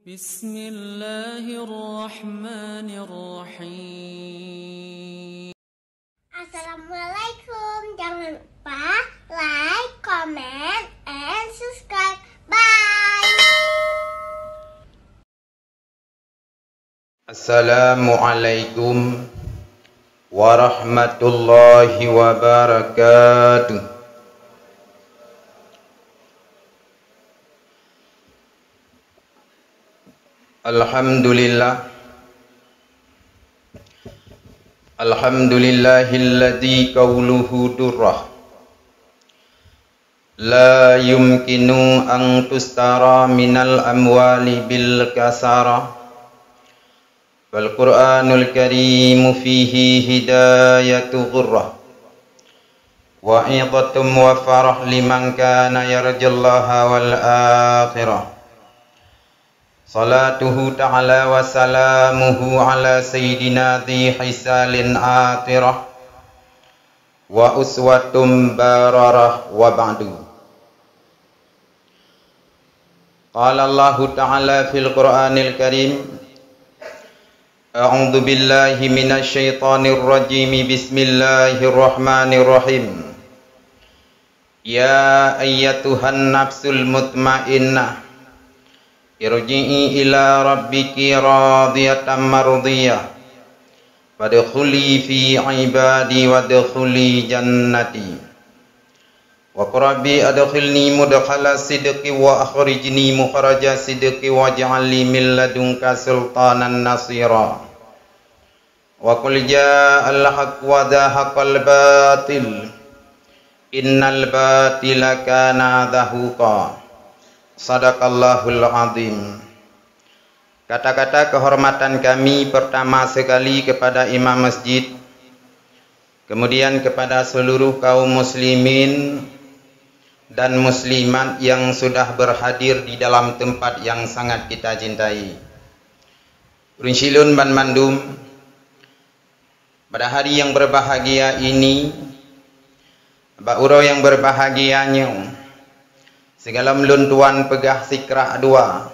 Bismillahirrahmanirrahim. Assalamualaikum. Jangan lupa like, comment, and subscribe. Bye. Assalamualaikum warahmatullahi wabarakatuh. Alhamdulillahilladzi qawluhu durrah la yumkinu an tustara minal amwali bil kasara wal Qur'anul Karim fihi hidayatu ghurrah wa idatum wa farah liman kana yarjallaha wal akhirah. Salatuhu ta'ala wa salamuhu ala sayyidina dhi hisalin atirah wa uswatum bararah wa ba'du. Qala Allahu ta'ala fil Qur'anil Karim, a'udzu billahi minasy syaithanir rajim, bismillahirrahmanirrahim. Ya ayyatuhan nafsul mutmainnah, irji'i ila rabbiki radiyatan mardiyah wadkhuli fi ibadi wadkhuli jannati wa rabbi adkhilni mudkhala sidqi wa akhrijni mukhraja sidqi waj'al li min ladunka sultanan nasira wa qul ja'al haqq wa dhahaqal batil innal batila kana zahuqa. Sadaqallahul azim. Kata-kata kehormatan kami pertama sekali kepada imam masjid, kemudian kepada seluruh kaum muslimin dan muslimat yang sudah berhadir di dalam tempat yang sangat kita cintai. Rinsilun ban mandum, pada hari yang berbahagia ini, Bauro yang berbahagianya, segala meluntuan pegah sikrak dua.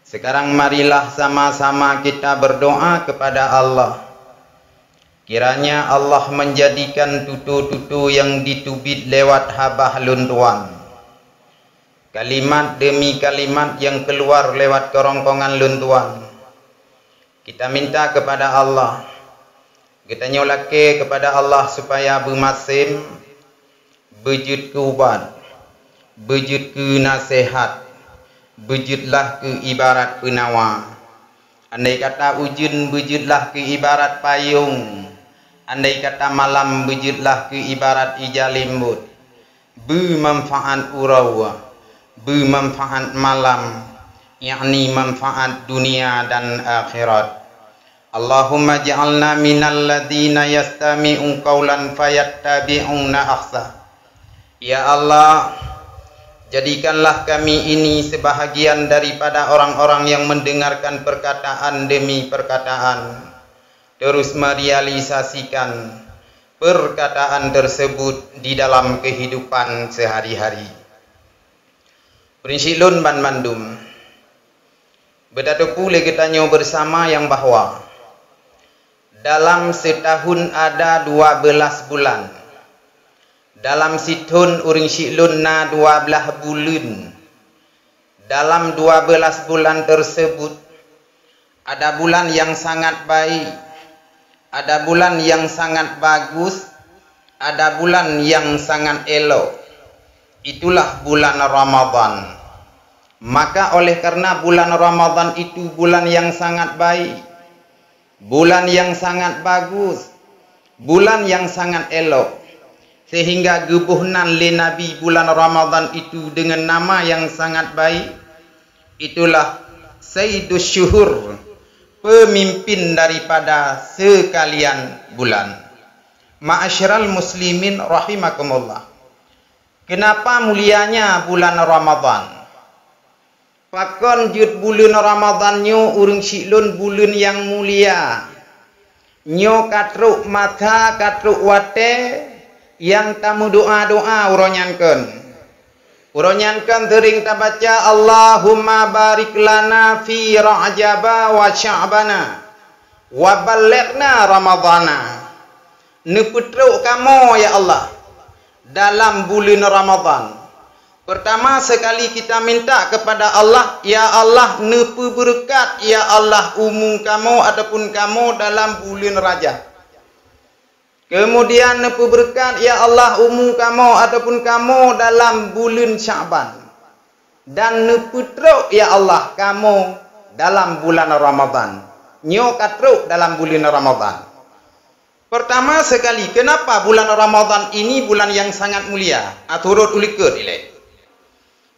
Sekarang marilah sama-sama kita berdoa kepada Allah. Kiranya Allah menjadikan tutu-tutu yang ditubit lewat habah luntuan, kalimat demi kalimat yang keluar lewat kerongkongan luntuan. Kita minta kepada Allah, kita nyolake kepada Allah supaya bermasim, bejut kubat, bejut ke nasihat, bejutlah ke ibarat penawa. Andai kata ujun, bejutlah ke ibarat payung. Andai kata malam, bejutlah ke ibarat ijalimbut. Bermanfaat urawa, bermanfaat malam, yakni manfaat dunia dan akhirat. Allahumma ja'alna minal ladhina yastami'un qawlan fayattabi'una ahsah. Ya Allah, jadikanlah kami ini sebahagian daripada orang-orang yang mendengarkan perkataan demi perkataan, terus merealisasikan perkataan tersebut di dalam kehidupan sehari-hari. Prinsipun ban mandum, bedatu pule kita nyo bersama yang bahwa dalam setahun ada 12 bulan. Dalam situn uring siklun na 12 bulan. Dalam 12 bulan tersebut ada bulan yang sangat baik, ada bulan yang sangat bagus, ada bulan yang sangat elok. Itulah bulan Ramadan. Maka oleh karena bulan Ramadan itu bulan yang sangat baik, bulan yang sangat bagus, bulan yang sangat elok, sehingga gebuhnan li Nabi bulan Ramadan itu dengan nama yang sangat baik. Itulah Sayyidus Syuhur, pemimpin daripada sekalian bulan. Ma'asyiral muslimin rahimakumullah. Kenapa mulianya bulan Ramadan? Pakon jut bulan Ramadan nyo urung siklun bulan yang mulia. Nyo katruk mata katruk wate yang tamu doa-doa uronyankan. Uronyankan tering ta baca Allahumma barik lana fi Rajaba wa Sya'bana wa ballighna Ramadhana. Neputruk kamu ya Allah dalam bulan Ramadan. Pertama sekali kita minta kepada Allah, ya Allah nepu berkat ya Allah umum kamu ataupun kamu dalam bulan Rajab. Kemudian nepu berkat ya Allah umum kamu ataupun kamu dalam bulan Sya'ban. Dan nepu teruk ya Allah kamu dalam bulan Ramadan. Nyokatruk dalam bulan Ramadan. Pertama sekali, kenapa bulan Ramadan ini bulan yang sangat mulia? Aturut ulikur ilai.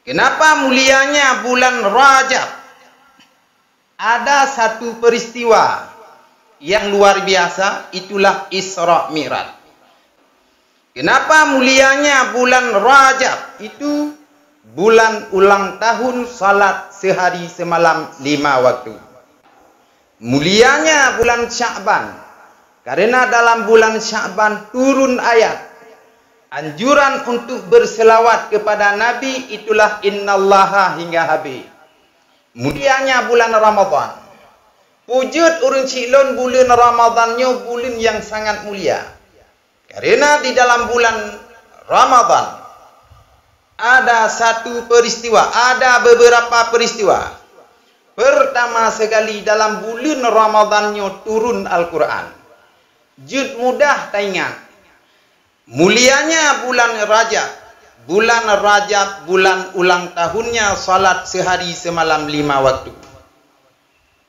Kenapa mulianya bulan Rajab? Ada satu peristiwa yang luar biasa, itulah Isra Mi'raj. Kenapa mulianya bulan Rajab? Itu bulan ulang tahun salat sehari semalam 5 waktu. Mulianya bulan Sya'ban, karena dalam bulan Sya'ban turun ayat anjuran untuk berselawat kepada Nabi, itulah innallaha hingga habis. Mulianya bulan Ramadan. Wujud urang cilon bulan Ramadannya bulan yang sangat mulia. Karena di dalam bulan Ramadan ada satu peristiwa, ada beberapa peristiwa. Pertama sekali dalam bulan Ramadannya turun Al-Quran. Jud mudah taingat. Mulianya bulan Rajab. Bulan Rajab, bulan ulang tahunnya salat sehari semalam 5 waktu.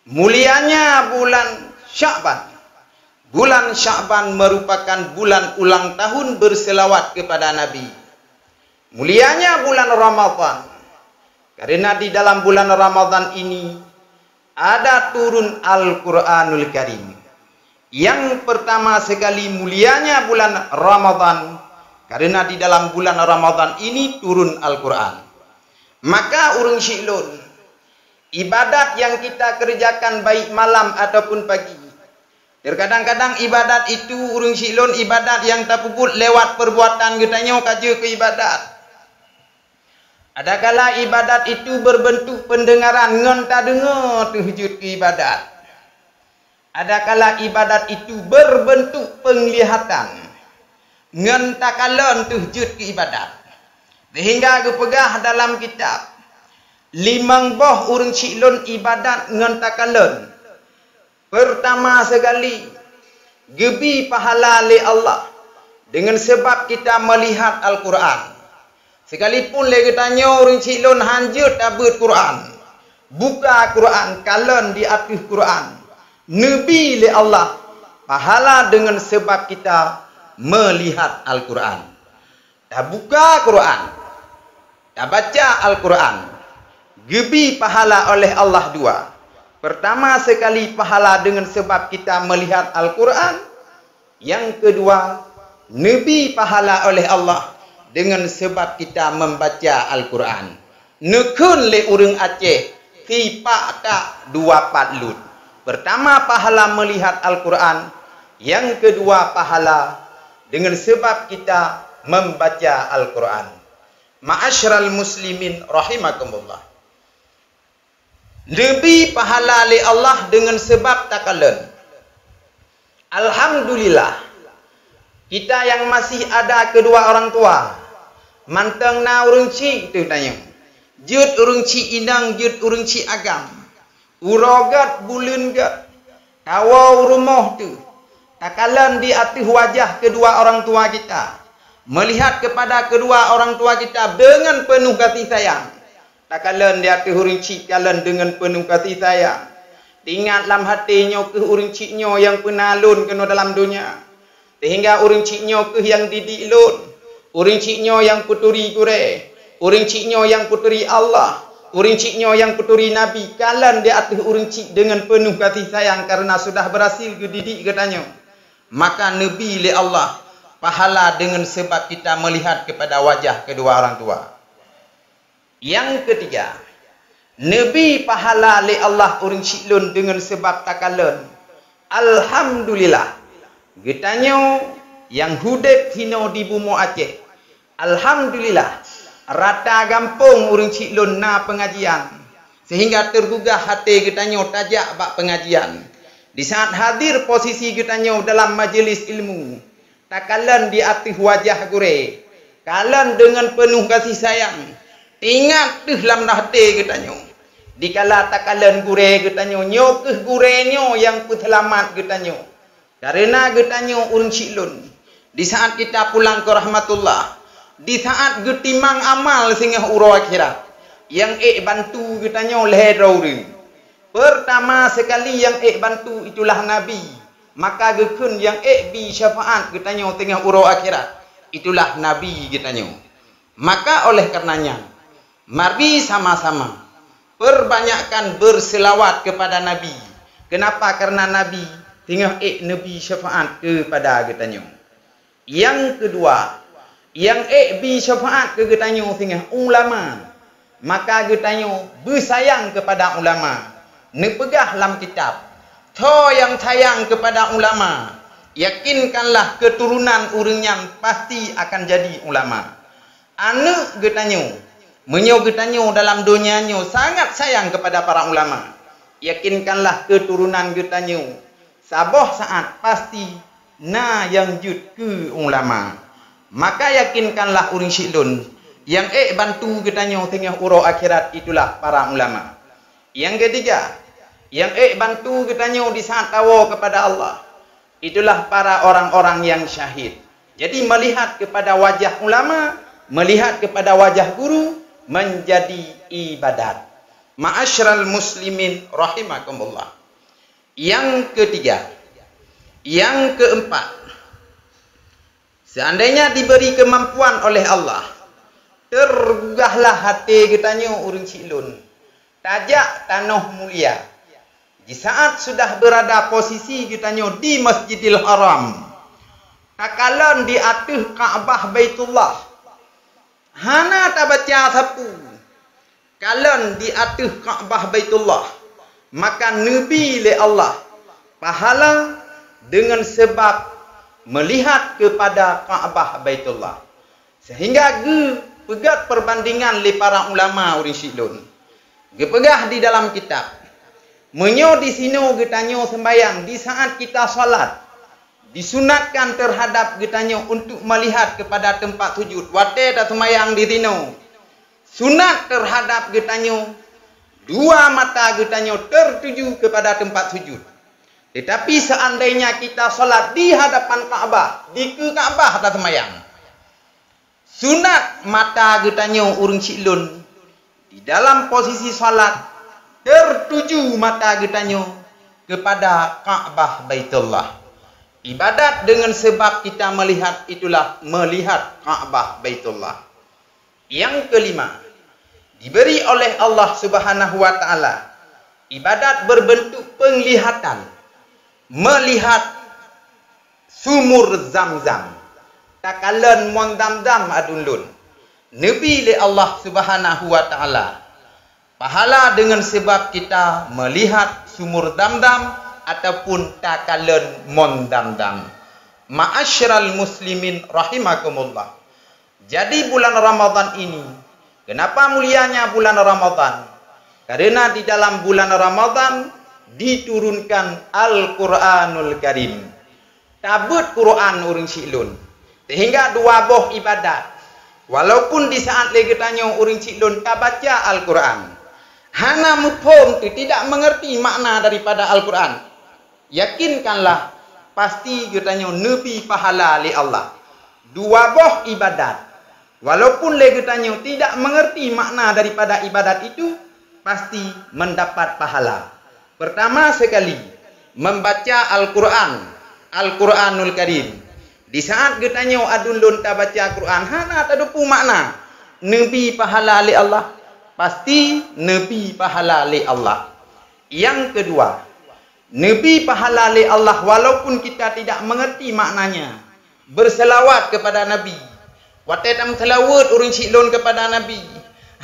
Mulianya bulan Sya'ban. Bulan Sya'ban merupakan bulan ulang tahun berselawat kepada Nabi. Mulianya bulan Ramadan. Karena di dalam bulan Ramadan ini ada turun Al-Quranul Karim. Yang pertama sekali mulianya bulan Ramadan. Karena di dalam bulan Ramadan ini turun Al-Quran. Maka urang syi'lun, ibadat yang kita kerjakan baik malam ataupun pagi. Terkadang-kadang ibadat itu urang silon ibadat yang tak puput lewat perbuatan getanya kaja ke ibadat. Adakala ibadat itu berbentuk pendengaran ngan tak dengar terwujud ke ibadat. Adakala ibadat itu berbentuk penglihatan ngan tak kalan terwujud ke ibadat. Sehingga kepegah dalam kitab 5 boh urang cilon ibadat ngan takalan. Pertama sekali, gebi pahala li Allah dengan sebab kita melihat Al-Quran. Sekalipun lagi tanya urang cilon hanjut abut Quran, buka Quran, kalan di atas Quran. Nabi li Allah pahala dengan sebab kita melihat Al-Quran. Dah buka Quran, dah baca Al-Quran. Gebi pahala oleh Allah 2. Pertama sekali pahala dengan sebab kita melihat Al-Quran. Yang kedua, Nabi pahala oleh Allah dengan sebab kita membaca Al-Quran. Nekun le urang Aceh, tipak tak 2 patlut. Pertama pahala melihat Al-Quran. Yang kedua pahala dengan sebab kita membaca Al-Quran. Ma'asyiral muslimin rahimakumullah. Lebih pahala li Allah dengan sebab takalan. Alhamdulillah. Kita yang masih ada kedua orang tua. Manteng na urang cik tu tanya. Jut urang cik inang, jut urang cik agam. Urogat bulan gat. Kawau rumah tu. Takalan di atas wajah kedua orang tua kita. Melihat kepada kedua orang tua kita dengan penuh kasih sayang. Takalan di atas urang cik kalan dengan penuh kasih sayang. Ingat dalam hatinya ke urang ciknya yang penalun kena dalam dunia. Sehingga urang ciknya ke yang didik lun. Urang ciknya yang puteri kure. Urang ciknya yang puteri Allah. Urang ciknya yang puteri Nabi. Kalan di atas urang cik dengan penuh kasih sayang karena sudah berhasil ke didik katanya. Maka Nabi li Allah pahala dengan sebab kita melihat kepada wajah kedua orang tua. Yang ketiga, Nabi pahala li Allah urang ciklun dengan sebab takalan. Alhamdulillah. Getanya yang hudep hino di bumi Aceh. Alhamdulillah. rata gampung urang ciklun na pengajian. Sehingga tergugah hati kita nyo tajak bak pengajian. Di saat hadir posisi kita nyo dalam majlis ilmu, takalan di atas wajah gure, kalan dengan penuh kasih sayang, ingat dalam hati kita nyo. Dikala takalan gure kita nyo, nyokeh gure nyo yang penyelamat kita nyo. Karena kita nyo urang ciklun. Di saat kita pulang ke rahmatullah, di saat getimang amal sehingga uro akhirat, yang bantu kita nyo leher rauri. Pertama sekali yang bantu itulah Nabi. Maka gekun yang bi syafaat kita nyo tengah uro akhirat, itulah Nabi kita nyo. Maka oleh karenanya, mari sama-sama perbanyakkan berselawat kepada Nabi. Kenapa? Karena Nabi tengah Nabi syafaat kepada kita nyo. Yang kedua, yang bi syafaat ke kita nyo tengah ulama. Maka kita nyo bersayang kepada ulama. Nepegah dalam kitab. Tho yang sayang kepada ulama, yakinkanlah keturunan orang yang pasti akan jadi ulama. Anak kita nyo, menyo kita nyo dalam dunia nyo sangat sayang kepada para ulama. Yakinkanlah keturunan kita nyo saboh saat pasti na yang jut ke ulama. Maka yakinkanlah urang syilun yang bantu kita nyo tengah uro akhirat, itulah para ulama. Yang ketiga, yang bantu kita nyo di saat tawa kepada Allah, itulah para orang-orang yang syahid. Jadi melihat kepada wajah ulama, melihat kepada wajah guru menjadi ibadat. Ma'asyiral muslimin rahimakumullah. Yang ketiga, yang keempat, seandainya diberi kemampuan oleh Allah, tergugahlah hati kita nyo urang cilun, tajak tanah mulia. Di saat sudah berada posisi kita nyo di Masjidil Haram, takalan di atas Kaabah Baitullah, hana tak baca sapu, kalan di atas Kaabah Baitullah, maka Nabi le Allah pahala dengan sebab melihat kepada Kaabah Baitullah. Sehingga pegat perbandingan le para ulama urang syilun. Gepegah di dalam kitab. Menyo di sini kita nyo sembayang di saat kita salat, disunatkan terhadap kita nyo untuk melihat kepada tempat sujud. Wate tak sembayang di sini. Sunat terhadap kita nyo dua mata kita nyo tertuju kepada tempat sujud. Tetapi seandainya kita salat di hadapan Kaabah, di ke Kaabah tak sembayang, sunat mata kita nyo urang cilun di dalam posisi salat tertuju mata kita nyo kepada Kaabah Baitullah. Ibadat dengan sebab kita melihat, itulah melihat Kaabah Baitullah. Yang kelima, diberi oleh Allah Subhanahu wa taala ibadat berbentuk penglihatan, melihat sumur Zam-Zam. Takalan mon Zam-Zam adunlun. Nabi le Allah Subhanahu wa taala pahala dengan sebab kita melihat sumur Zam-Zam ataupun takalan mon Zam-Zam. Ma'asyiral muslimin rahimakumullah. Jadi bulan Ramadan ini, kenapa mulianya bulan Ramadan? Karena di dalam bulan Ramadan diturunkan Al-Quranul Karim. Tabut Quran urang cilun. Sehingga dua boh ibadat. Walaupun di saat lagi tanya urang cilun tak baca Al-Quran, hana mufhum tidak mengerti makna daripada Al-Quran, yakinkanlah pasti katanya Nabi pahala li Allah. Dua boh ibadat, walaupun lagi tanya tidak mengerti makna daripada ibadat itu, pasti mendapat pahala. Pertama sekali membaca Al-Quran, Al-Quranul Karim. Di saat katanya adun lun tak baca Quran, hana tak dupu makna Nabi pahala li Allah. Pasti Nabi pahala li Allah. Yang kedua, Nabi pahala li Allah walaupun kita tidak mengerti maknanya. Berselawat kepada Nabi. Wate tam selawat urang cilun kepada Nabi,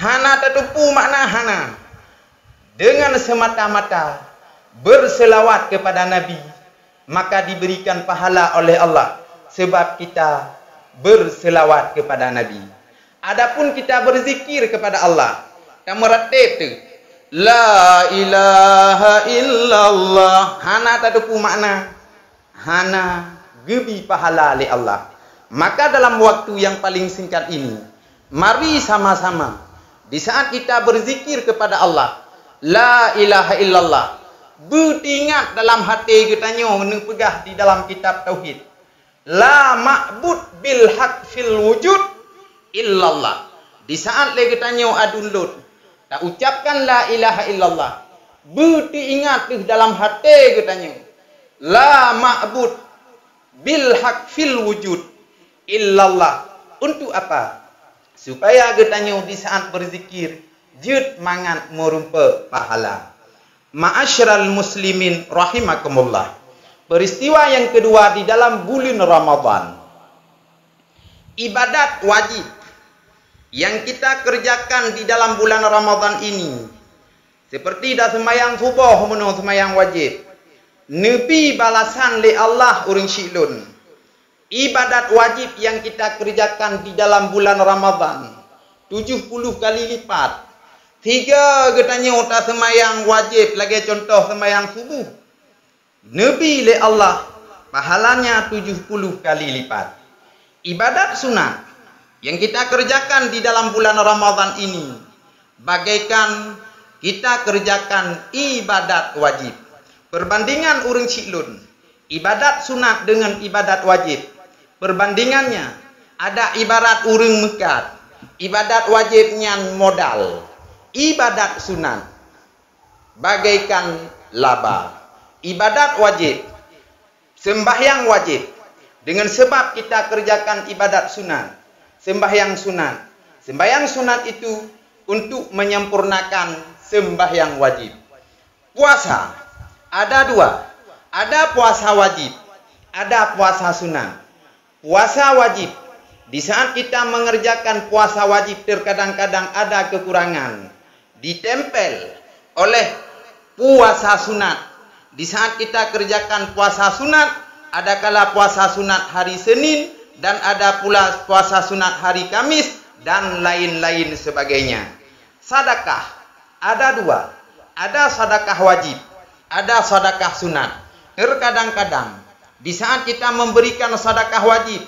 hana tertupu makna hana. Dengan semata-mata berselawat kepada Nabi, maka diberikan pahala oleh Allah sebab kita berselawat kepada Nabi. Adapun kita berzikir kepada Allah, kamu ratib tu, la ilaha illallah, hana taduku makna, hana gebi pahala li Allah. Maka dalam waktu yang paling singkat ini, mari sama-sama di saat kita berzikir kepada Allah, la ilaha illallah, bertingat dalam hati kita nyo pegah di dalam kitab tauhid, la ma'bud bil haq fil wujud illallah. Di saat le kita nyo adun lut, tak ucapkan la ilaha illallah, bertingat di dalam hati kita nyo, la ma'bud bil haq fil wujud illallah. Untuk apa? Supaya getanyo di saat berzikir jut mangan merumpa pahala. Ma'asyiral muslimin rahimakumullah. Peristiwa yang kedua di dalam bulan Ramadan. Ibadat wajib yang kita kerjakan di dalam bulan Ramadan ini, seperti dah sembahyang subuh menuh sembahyang wajib, nepi balasan li Allah uring syilun. Ibadat wajib yang kita kerjakan di dalam bulan Ramadan 70 kali lipat. 3 getanya utak semayang wajib lagi contoh semayang subuh, nebi li Allah pahalanya 70 kali lipat. Ibadat sunat yang kita kerjakan di dalam bulan Ramadan ini bagaikan kita kerjakan ibadat wajib. Perbandingan urang ciklun ibadat sunat dengan ibadat wajib, perbandingannya ada ibarat urang mekat, ibadat wajibnya modal, ibadat sunat bagaikan laba. Ibadat wajib, sembahyang wajib, dengan sebab kita kerjakan ibadat sunat, sembahyang sunat. Sembahyang sunat itu untuk menyempurnakan sembahyang wajib. Puasa ada 2, ada puasa wajib, ada puasa sunat. Puasa wajib, di saat kita mengerjakan puasa wajib terkadang-kadang ada kekurangan, ditempel oleh puasa sunat. Di saat kita kerjakan puasa sunat, ada kala puasa sunat hari Senin dan ada pula puasa sunat hari Kamis dan lain-lain sebagainya. Sedekah ada 2, ada sedekah wajib, ada sedekah sunat. Terkadang-kadang di saat kita memberikan sedekah wajib,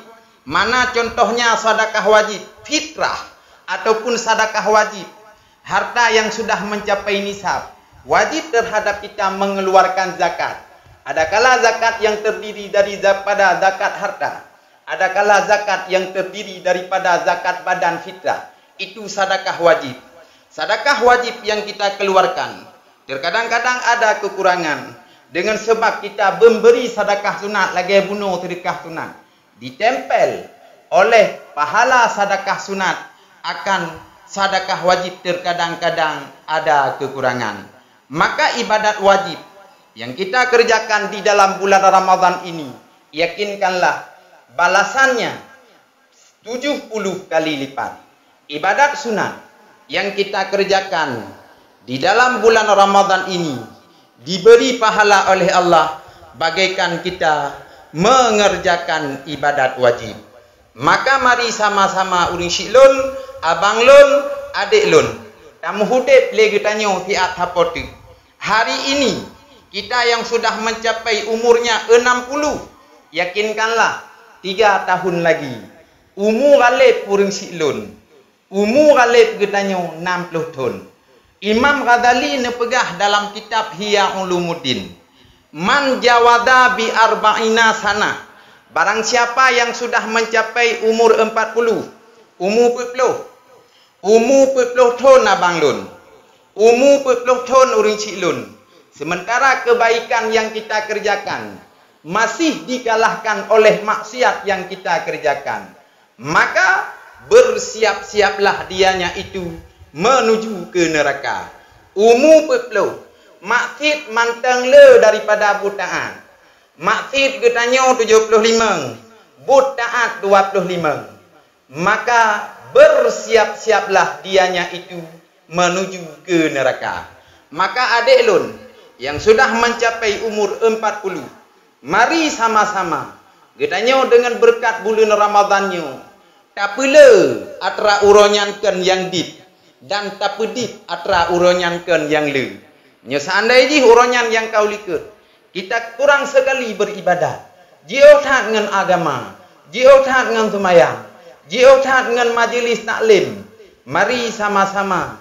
mana contohnya sedekah wajib fitrah ataupun sedekah wajib harta yang sudah mencapai nisab, wajib terhadap kita mengeluarkan zakat. Adakala zakat yang terdiri daripada zakat harta, adakala zakat yang terdiri daripada zakat badan fitrah, itu sedekah wajib. Sedekah wajib yang kita keluarkan terkadang-kadang ada kekurangan, dengan sebab kita memberi sedekah sunat lagi bunuh sedekah sunat, ditempel oleh pahala sedekah sunat akan sedekah wajib terkadang-kadang ada kekurangan. Maka ibadat wajib yang kita kerjakan di dalam bulan Ramadan ini, yakinkanlah balasannya 70 kali lipat. Ibadat sunat yang kita kerjakan di dalam bulan Ramadan ini diberi pahala oleh Allah bagaikan kita mengerjakan ibadat wajib. Maka mari sama-sama uring syilun, abang lun, adik lun, kamu hudip lagi tanya tiap hapotu. Hari ini kita yang sudah mencapai umurnya 60, yakinkanlah 3 tahun lagi umur galib uring syilun, umur galib getanya 60 tahun. Imam Ghazali nepegah dalam kitab Ihya Ulumuddin, man jawada bi arba'ina sana, barang siapa yang sudah mencapai umur 40, umur 40 tahun abang lun, umur 40 tahun uring ciklun, sementara kebaikan yang kita kerjakan masih dikalahkan oleh maksiat yang kita kerjakan, maka bersiap-siaplah dianya itu menuju ke neraka. Umur 40, maksud mantang le daripada butaan. Maksud getanya 75, butaan 25. Maka bersiap-siaplah dianya itu menuju ke neraka. Maka adik lun yang sudah mencapai umur 40, mari sama-sama getanya dengan berkat bulan Ramadannya, tak pula atra uronyankan yang dip dan tak pedip atra uronyankan yang le. Nya seandainya uronyan yang kau likut, kita kurang sekali beribadat. Jiotat dengan agama, jiotat dengan semayang, jiotat dengan majlis taklim. Mari sama-sama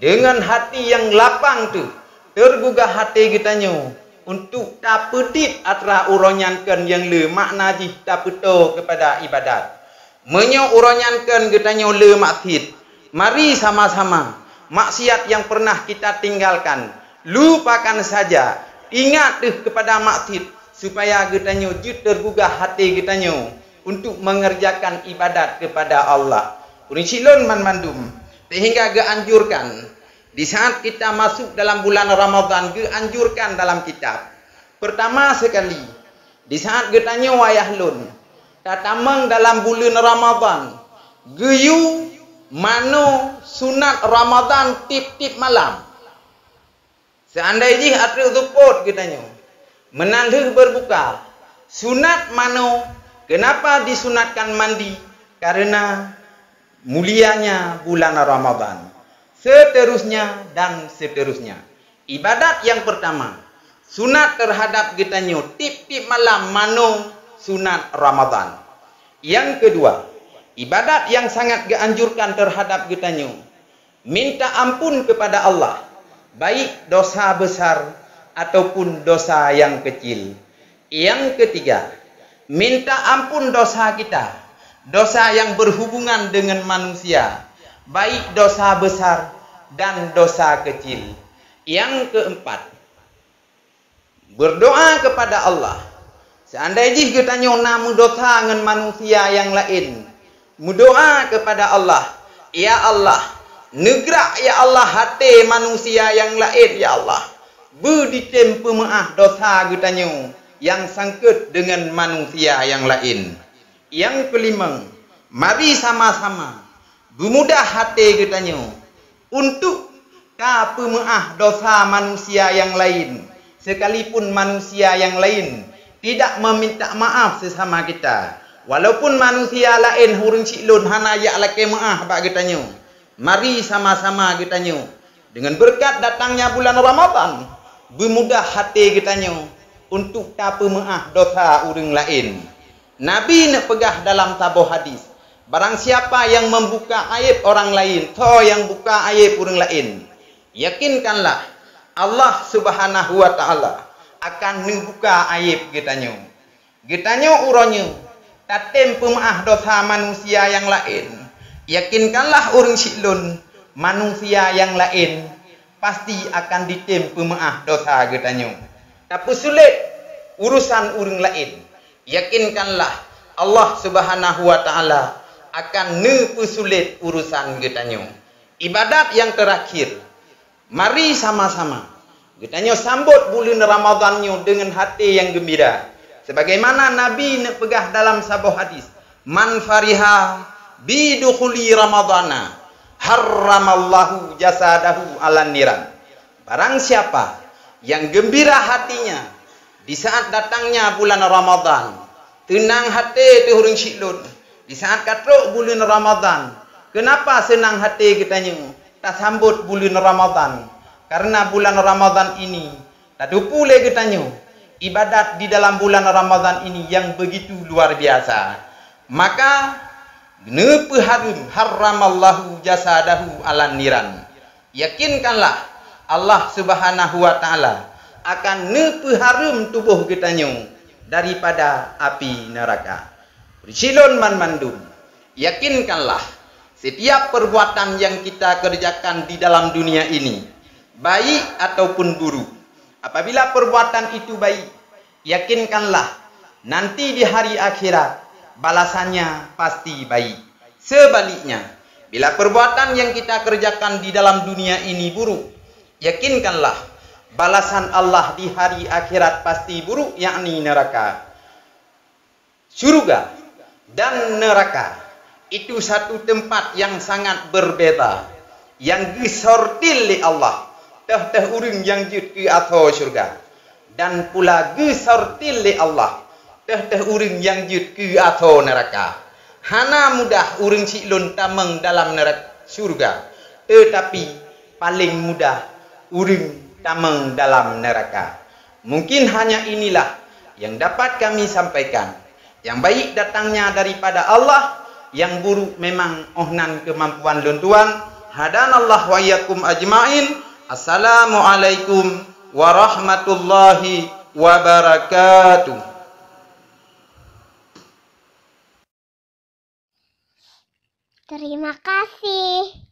dengan hati yang lapang tu, tergugah hati kitanya untuk tak pedip atra uronyankan yang le makna jih tak peto kepada ibadat. Menyo uronyankan kitanya le maksiat. Mari sama-sama maksiat yang pernah kita tinggalkan, lupakan saja. Ingat kepada maksiat supaya kitanya jut tergugah hati kitanya untuk mengerjakan ibadat kepada Allah. Urinsilun mandum sehingga geanjurkan di saat kita masuk dalam bulan Ramadan, geanjurkan dalam kitab. Pertama sekali, di saat getanya wayah lun tatamang dalam bulan Ramadan, geyu mano sunat Ramadan tip-tip malam. Seandainya atri support kitanya menandih berbuka. Sunat mano, kenapa disunatkan mandi? Karena mulianya bulan Ramadan. Seterusnya dan seterusnya. Ibadat yang pertama, sunat terhadap kitanya tip-tip malam mano sunat Ramadan. Yang kedua, ibadat yang sangat dianjurkan terhadap kitanya, minta ampun kepada Allah, baik dosa besar ataupun dosa yang kecil. Yang ketiga, minta ampun dosa kita, dosa yang berhubungan dengan manusia, baik dosa besar dan dosa kecil. Yang keempat, berdoa kepada Allah. Seandainya kitanya namu dosa dengan manusia yang lain, berdoa kepada Allah, ya Allah, negrak ya Allah hati manusia yang lain ya Allah, berikan pemaaf dosa kitanya yang sangkut dengan manusia yang lain. Yang kelima, mari sama-sama bermudah hati kitanya untuk ka pemaaf dosa manusia yang lain, sekalipun manusia yang lain tidak meminta maaf sesama kita. Walaupun manusia lain hurung siklun hana ya laki maaf bak kitanya. Mari sama-sama kitanya dengan berkat datangnya bulan Ramadan, bermudah hati kitanya untuk tak pemaaf dosa orang lain. Nabi nak pegah dalam tabuh hadis, barang siapa yang membuka aib orang lain, to yang buka aib orang lain, yakinkanlah Allah Subhanahu wa taala akan membuka aib kitanya. Kitanya uronnya tatem pemaaf dosa manusia yang lain. Yakinkanlah orang siklun manusia yang lain pasti akan ditem pemaaf dosa kitanya. Tapi sulit urusan orang lain. Yakinkanlah Allah Subhanahu wa taala akan nepesulit urusan kitanya. Ibadat yang terakhir, mari sama-sama kitanya sambut bulan Ramadannya dengan hati yang gembira. Sebagaimana Nabi nak pegah dalam sebuah hadis, man fariha bidukhuli Ramadana harramallahu jasadahu alan niran. Barang siapa yang gembira hatinya di saat datangnya bulan Ramadan, tenang hati tu hurung siklun. Di saat katruk bulan Ramadan, kenapa senang hati kitanya tak sambut bulan Ramadan? Karena bulan Ramadan ini tak dupule kitanya ibadat di dalam bulan Ramadan ini yang begitu luar biasa. Maka nepe harum harramallahu jasadahu alan niran. Yakinkanlah Allah Subhanahu wa taala akan nepe harum tubuh kitanya daripada api neraka. Silon mandum, yakinkanlah setiap perbuatan yang kita kerjakan di dalam dunia ini, baik ataupun buruk, apabila perbuatan itu baik, yakinkanlah nanti di hari akhirat balasannya pasti baik. Sebaliknya, bila perbuatan yang kita kerjakan di dalam dunia ini buruk, yakinkanlah balasan Allah di hari akhirat pasti buruk, yakni neraka. Surga dan neraka itu satu tempat yang sangat berbeza, yang disortil oleh Allah. Teh uring yang jut ke atas surga, dan pula gesortil oleh Allah teh uring yang jut ke atas neraka. Hana mudah urang siklun tameng dalam neraka surga. Tetapi paling mudah urang tameng dalam neraka. Mungkin hanya inilah yang dapat kami sampaikan. Yang baik datangnya daripada Allah, yang buruk memang ohnan kemampuan lun tuan. Hadanallah wa iyyakum ajmain. Assalamualaikum warahmatullahi wabarakatuh. Terima kasih.